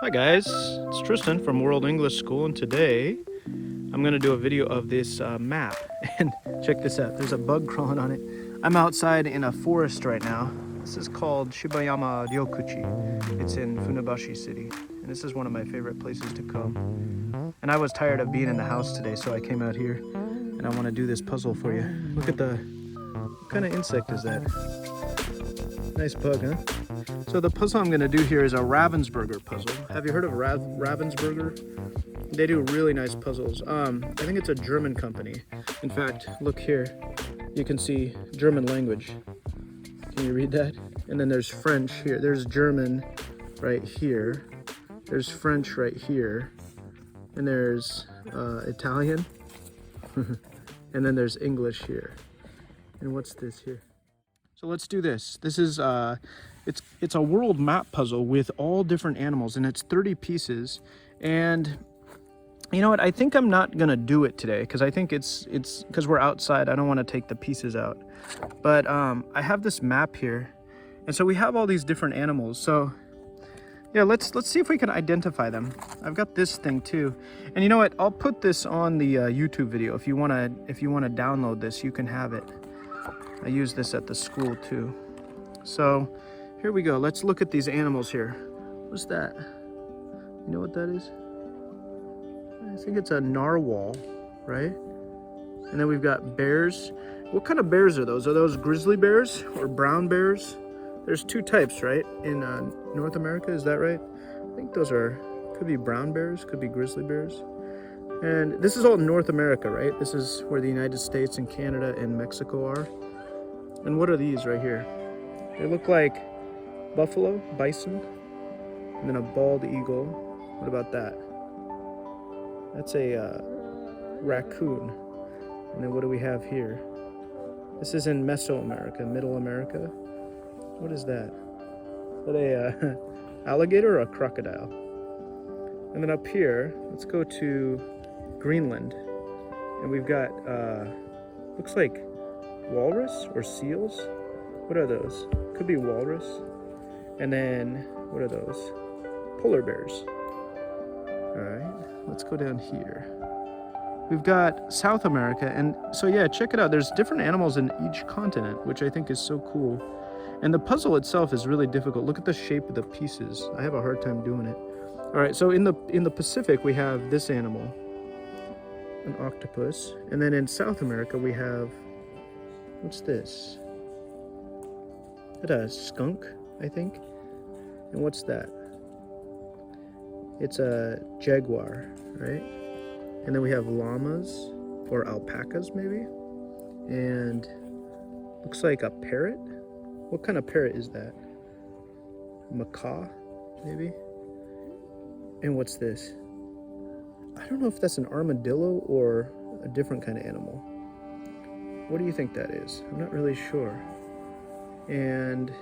Hi guys, it's Tristan from World English School, and today I'm going to do a video of this map. And check this out, there's a bug crawling on it. I'm outside in a forest right now. This is called Shibayama Ryokuchi. It's in Funabashi City, and this is one of my favorite places to come. And I was tired of being in the house today, so I came out here and I want to do this puzzle for you. Look at what kind of insect is that? Nice bug, huh? So the puzzle I'm going to do here is a Ravensburger puzzle. Have you heard of Ravensburger? They do really nice puzzles. I think it's a German company. In fact, look here. You can see German language. Can you read that? And then there's French here. There's German right here. There's French right here. And there's Italian. And then there's English here. And what's this here? So let's do this. This is it's a world map puzzle with all different animals, and it's 30 pieces. And you know what? I think I'm not gonna do it today because I think it's because we're outside. I don't want to take the pieces out. But I have this map here, and so we have all these different animals. So yeah, let's see if we can identify them. I've got this thing too, and you know what? I'll put this on the YouTube video. If you wanna download this, you can have it. I use this at the school too. So here we go. Let's look at these animals here. What's that? You know what that is? I think it's a narwhal, right? And then we've got bears. What kind of bears are those? Are those grizzly bears or brown bears? There's two types, right? In North America, is that right? I think those could be brown bears, could be grizzly bears. And this is all North America, right? This is where the United States and Canada and Mexico are. And what are these right here? They look like buffalo, bison, and then a bald eagle. What about that? That's a raccoon. And then what do we have here? This is in Mesoamerica, Middle America. What is that? Is that a alligator or a crocodile? And then up here, let's go to Greenland. And we've got, looks like walrus or seals. What are those? Could be walrus. And then what are those? Polar bears. All right, let's go down here. We've got South America, and so yeah, check it out. There's different animals in each continent, which I think is so cool. And the puzzle itself is really difficult. Look at the shape of the pieces. I have a hard time doing it. All right, so in the Pacific we have this animal, an octopus, and then in South America we have, what's this? Is that a skunk, I think? And what's that? It's a jaguar, right? And then we have llamas or alpacas maybe. And looks like a parrot. What kind of parrot is that? Macaw, maybe? And what's this? I don't know if that's an armadillo or a different kind of animal. What do you think that is? I'm not really sure. And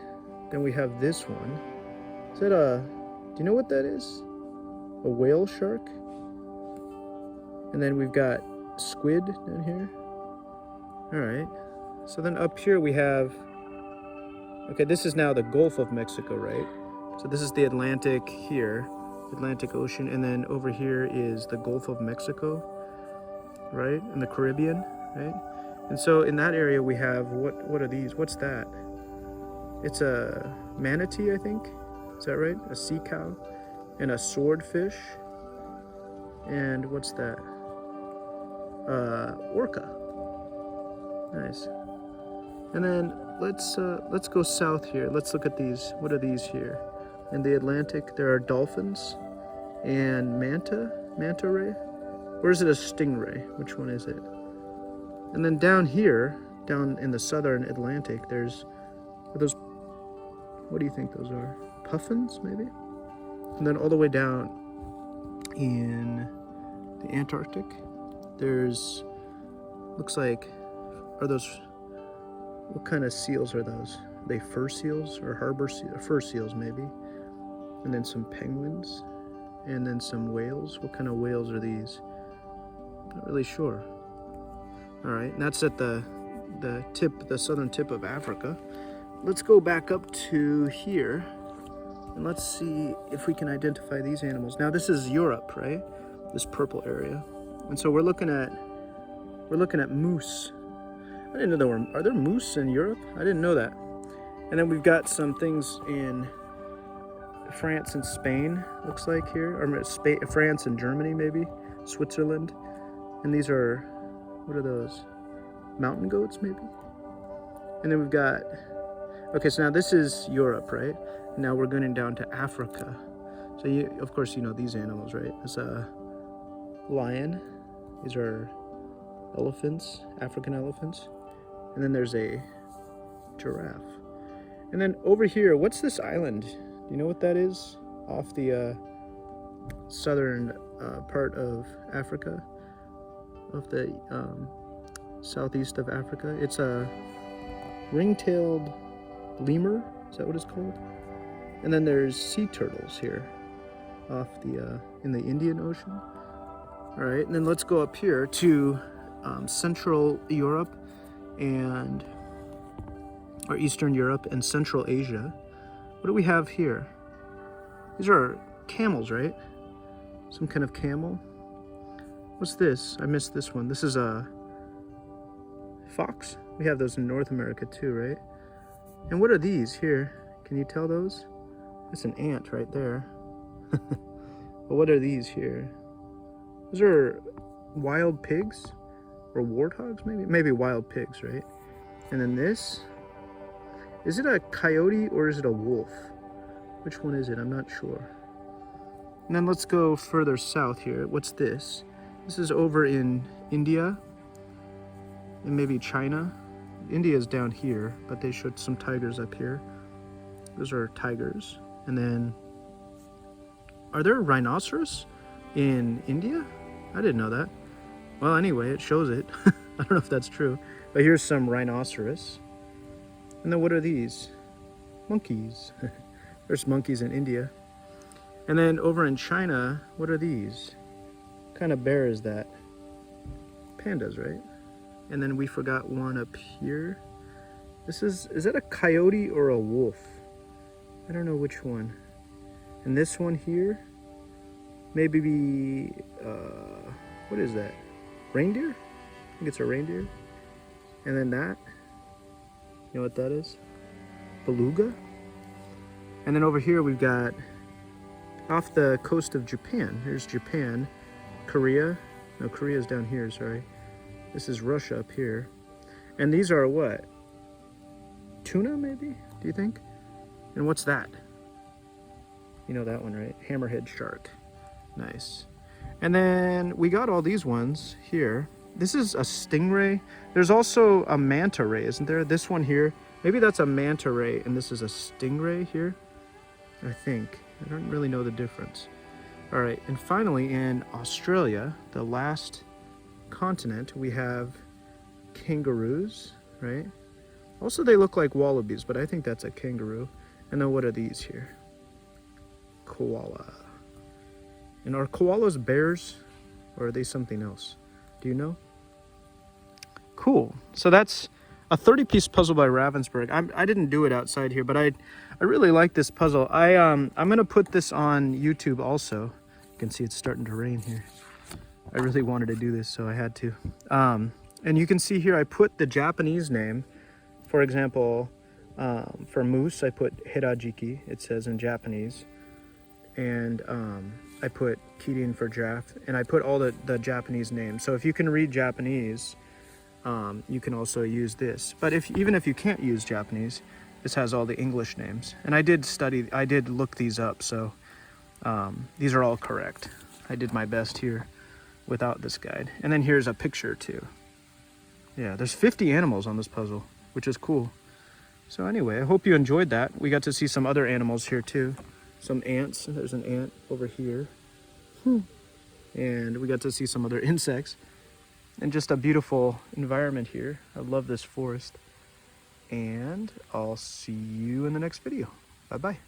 then we have this one. Is that do you know what that is? A whale shark? And then we've got squid down here. All right. So then up here we have, okay, this is now the Gulf of Mexico, right? So this is the Atlantic here, Atlantic Ocean, and then over here is the Gulf of Mexico, right? And the Caribbean, right? And so in that area we have, what are these? What's that? It's a manatee, I think. Is that right? A sea cow and a swordfish. And what's that? Orca. Nice. And then let's go south here. Let's look at these. What are these here? In the Atlantic, there are dolphins and manta ray. Or is it a stingray? Which one is it? And then down here, down in the southern Atlantic, are those, what do you think those are? Puffins, maybe? And then all the way down in the Antarctic, there's, looks like, are those, what kind of seals are those? Are they fur seals or fur seals maybe? And then some penguins, and then some whales. What kind of whales are these? Not really sure. All right, and that's at the southern tip of Africa. Let's go back up to here. And let's see if we can identify these animals. Now this is Europe, right? This purple area. And so we're looking at moose. I didn't know are there moose in Europe? I didn't know that. And then we've got some things in France and Spain, looks like here, or France and Germany maybe, Switzerland. And these are, what are those? Mountain goats maybe? And then we've got, okay, so now this is Europe, right? Now we're going down to Africa. So you, of course, you know these animals, right? It's a lion. These are elephants, African elephants. And then there's a giraffe. And then over here, what's this island? Do you know what that is? Off the southern part of Africa, off the southeast of Africa. It's a ring-tailed lemur. Is that what it's called? And then there's sea turtles here, off the in the Indian Ocean. All right, and then let's go up here to Central Europe or Eastern Europe and Central Asia. What do we have here? These are camels, right? Some kind of camel. What's this? I missed this one. This is a fox. We have those in North America too, right? And what are these here? Can you tell those? That's an ant right there. But what are these here? Those are wild pigs or warthogs, maybe? Maybe wild pigs, right? And then this, is it a coyote or is it a wolf? Which one is it? I'm not sure. And then let's go further south here. What's this? This is over in India and maybe China. India is down here, but they showed some tigers up here. Those are tigers. And then, are there rhinoceros in India? I didn't know that. Well, anyway, it shows it. I don't know if that's true, but here's some rhinoceros. And then what are these? Monkeys. There's monkeys in India. And then over in China, what are these? What kind of bear is that? Pandas, right? And then we forgot one up here. Is that a coyote or a wolf? I don't know which one. And this one here, maybe what is that? Reindeer? I think it's a reindeer. And then that, you know what that is? Beluga. And then over here we've got, off the coast of Japan, here's Japan, Korea. No, Korea's down here, sorry. This is Russia up here. And these are what? Tuna, maybe? Do you think? And what's that? You know that one, right? Hammerhead shark. Nice. And then we got all these ones here. This is a stingray. There's also a manta ray, isn't there? This one here. Maybe that's a manta ray and this is a stingray here. I think. I don't really know the difference. All right, and finally in Australia, the last continent, we have kangaroos, right? Also, they look like wallabies, but I think that's a kangaroo. And then what are these here? Koala. And are koalas bears, or are they something else? Do you know? Cool. So that's a 30-piece puzzle by Ravensburger. I didn't do it outside here, but I really like this puzzle. I'm gonna put this on YouTube also. You can see it's starting to rain here. I really wanted to do this, so I had to. And you can see here I put the Japanese name. For example, for moose, I put Hirajiki, it says in Japanese. And I put Kirin for giraffe, and I put all the Japanese names. So if you can read Japanese, you can also use this. But even if you can't use Japanese, this has all the English names. And I did look these up, so these are all correct. I did my best here without this guide. And then here's a picture too. Yeah, there's 50 animals on this puzzle, which is cool. So anyway, I hope you enjoyed that. We got to see some other animals here too. Some ants. There's an ant over here. And we got to see some other insects. And just a beautiful environment here. I love this forest. And I'll see you in the next video. Bye-bye.